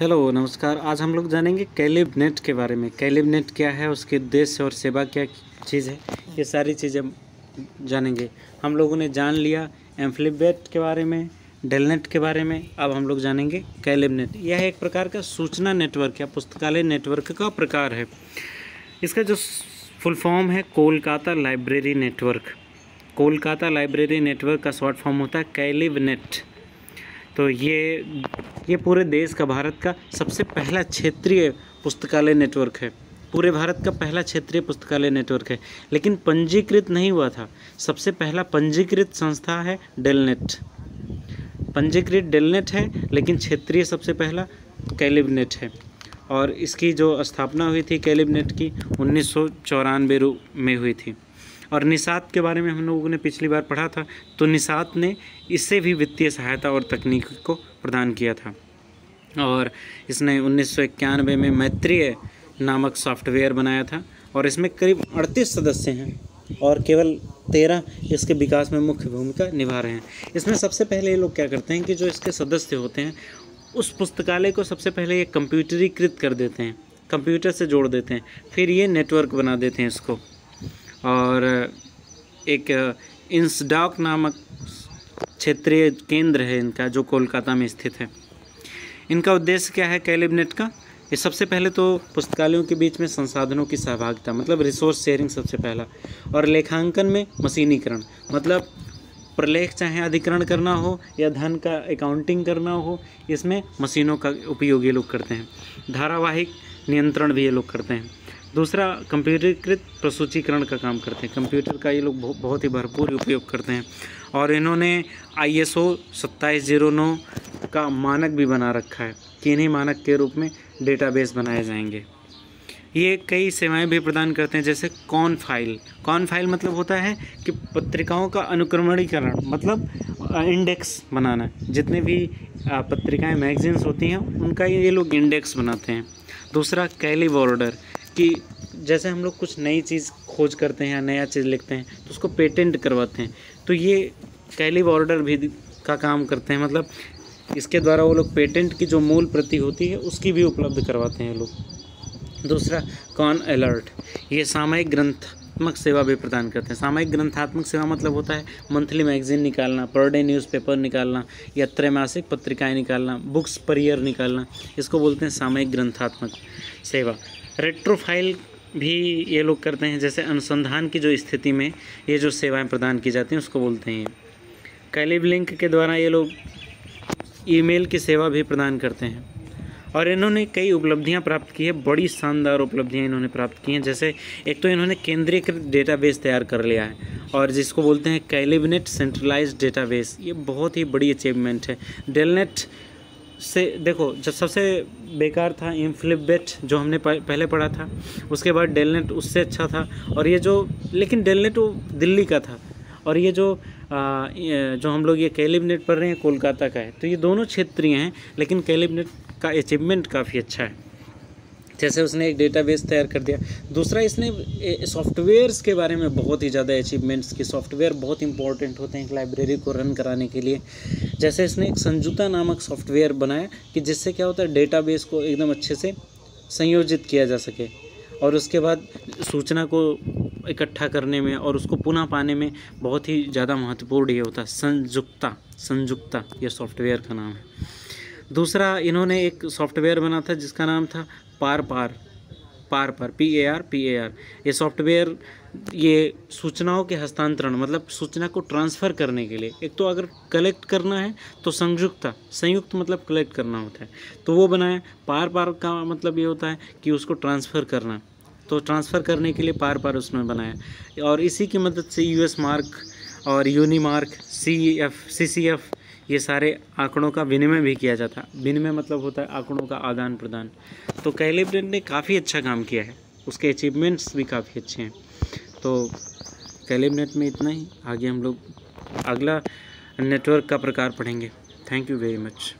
Hello नमस्कार। आज हम लोग जानेंगे कैलिबनेट के बारे में। कैलिबनेट क्या है, उसके उद्देश्य और सेवा क्या चीज़ है, ये सारी चीज़ें जानेंगे। हम लोगों ने जान लिया एम्फ्लिबेट के बारे में, डेलनेट के बारे में। अब हम लोग जानेंगे कैलिबनेट। यह एक प्रकार का सूचना नेटवर्क या पुस्तकालय नेटवर्क का प्रकार है। इसका जो फुल फॉर्म है Kolkata library network. Kolkata library network का शॉर्ट फॉर्म होता है कैलिबनेट। तो ये पूरे देश का, भारत का सबसे पहला क्षेत्रीय पुस्तकालय नेटवर्क है। पूरे भारत का पहला क्षेत्रीय पुस्तकालय नेटवर्क है, लेकिन पंजीकृत नहीं हुआ था। सबसे पहला पंजीकृत संस्था है डेलनेट। पंजीकृत डेलनेट है, लेकिन क्षेत्रीय सबसे पहला कैलिबनेट है। और इसकी जो स्थापना हुई थी कैलिबनेट की 1994 में हुई थी। और निषाद के बारे में हम लोगों ने पिछली बार पढ़ा था, तो निषाद ने इससे भी वित्तीय सहायता और तकनीक को प्रदान किया था। और इसने 1991 में मैत्रेय नामक सॉफ्टवेयर बनाया था, और इसमें करीब 38 सदस्य हैं और केवल 13 इसके विकास में मुख्य भूमिका निभा रहे हैं। इसमें सबसे पहले ये लोग क्या करते हैं कि जो इसके सदस्य होते हैं उस पुस्तकालय को सबसे पहले ये कंप्यूटरीकृत कर देते हैं, कंप्यूटर से जोड़ देते हैं, फिर ये नेटवर्क बना देते हैं इसको। और एक इंसडॉक नामक क्षेत्रीय केंद्र है इनका, जो कोलकाता में स्थित है। इनका उद्देश्य क्या है कैलिबनेट का? ये सबसे पहले तो पुस्तकालयों के बीच में संसाधनों की सहभागिता, मतलब रिसोर्स शेयरिंग सबसे पहला। और लेखांकन में मशीनीकरण, मतलब प्रलेख चाहे अधिग्रहण करना हो या धन का अकाउंटिंग करना हो, इसमें मशीनों का उपयोग ये लोग करते हैं। धारावाहिक नियंत्रण भी ये लोग करते हैं। दूसरा, कंप्यूटरीकृत प्रसूचीकरण का काम करते हैं। कंप्यूटर का ये लोग बहुत ही भरपूर उपयोग करते हैं। और इन्होंने ISO 2709 का मानक भी बना रखा है कि इन्हीं मानक के रूप में डेटाबेस बनाए जाएंगे। ये कई सेवाएं भी प्रदान करते हैं, जैसे कॉन फाइल मतलब होता है कि पत्रिकाओं का अनुक्रमणीकरण, मतलब इंडेक्स बनाना। जितने भी पत्रिकाएं मैगजीन्स होती हैं उनका ये लोग इंडेक्स बनाते हैं। दूसरा, कैलिबॉर्डर, कि जैसे हम लोग कुछ नई चीज़ खोज करते हैं या नया चीज़ लिखते हैं तो उसको पेटेंट करवाते हैं, तो ये कैलिबॉर्डर भी का काम करते हैं। मतलब इसके द्वारा वो लोग पेटेंट की जो मूल प्रति होती है उसकी भी उपलब्ध करवाते हैं लोग। दूसरा, कॉन अलर्ट, ये सामयिक ग्रंथात्मक सेवा भी प्रदान करते हैं। सामयिक ग्रंथात्मक सेवा मतलब होता है मंथली मैगजीन निकालना, पर डे न्यूज़पेपर निकालना या त्रैमासिक पत्रिकाएं निकालना, बुक्स पर ईयर निकालना, इसको बोलते हैं सामयिक ग्रंथात्मक सेवा। रेट्रोफाइल भी ये लोग करते हैं, जैसे अनुसंधान की जो स्थिति में ये जो सेवाएं प्रदान की जाती हैं उसको बोलते हैं। कैलिबलिंक के द्वारा ये लोग ईमेल की सेवा भी प्रदान करते हैं। और इन्होंने कई उपलब्धियां प्राप्त की है, बड़ी शानदार उपलब्धियां इन्होंने प्राप्त की हैं। जैसे एक तो इन्होंने केंद्रीकृत डेटाबेस तैयार कर लिया है, और जिसको बोलते हैं कैलिबनेट सेंट्रलाइज्ड डेटाबेस। ये बहुत ही बड़ी अचीवमेंट है। डेलनेट से देखो, जब सबसे बेकार था एम्फ्लिबेट जो हमने पहले पढ़ा था, उसके बाद डेलनेट उससे अच्छा था। और ये जो, लेकिन डेलनेट वो दिल्ली का था, और ये जो हम लोग ये कैलिबनेट पढ़ रहे हैं कोलकाता का है। तो ये दोनों क्षेत्रीय हैं, लेकिन कैलिबनेट का अचीवमेंट काफ़ी अच्छा है। जैसे उसने एक डेटाबेस तैयार कर दिया। दूसरा, इसने सॉफ्टवेयर्स के बारे में बहुत ही ज़्यादा अचीवमेंट्स की। सॉफ्टवेयर बहुत इंपॉर्टेंट होते हैं एक लाइब्रेरी को रन कराने के लिए। जैसे इसने एक संजुता नामक सॉफ्टवेयर बनाया कि जिससे क्या होता है, डेटाबेस को एकदम अच्छे से संयोजित किया जा सके, और उसके बाद सूचना को इकट्ठा करने में और उसको पुनः पाने में बहुत ही ज़्यादा महत्वपूर्ण ये होता है। संजुक्ता ये सॉफ्टवेयर का नाम है। दूसरा, इन्होंने एक सॉफ्टवेयर बना था जिसका नाम था पार PAR। ये सॉफ्टवेयर ये सूचनाओं के हस्तांतरण, मतलब सूचना को ट्रांसफ़र करने के लिए, एक तो अगर कलेक्ट करना है तो संयुक्त मतलब कलेक्ट करना होता है, तो वो बनाया। पार का मतलब ये होता है कि उसको ट्रांसफ़र करना, तो ट्रांसफ़र करने के लिए पार उसमें बनाया। और इसी की मदद से US मार्क और यूनिमार्क, CCF ये सारे आंकड़ों का विनिमय भी किया जाता है। विनिमय मतलब होता है आंकड़ों का आदान प्रदान। तो कैलिबनेट ने काफ़ी अच्छा काम किया है, उसके अचीवमेंट्स भी काफ़ी अच्छे हैं। तो कैलिबनेट में इतना ही। आगे हम लोग अगला नेटवर्क का प्रकार पढ़ेंगे। Thank you very much.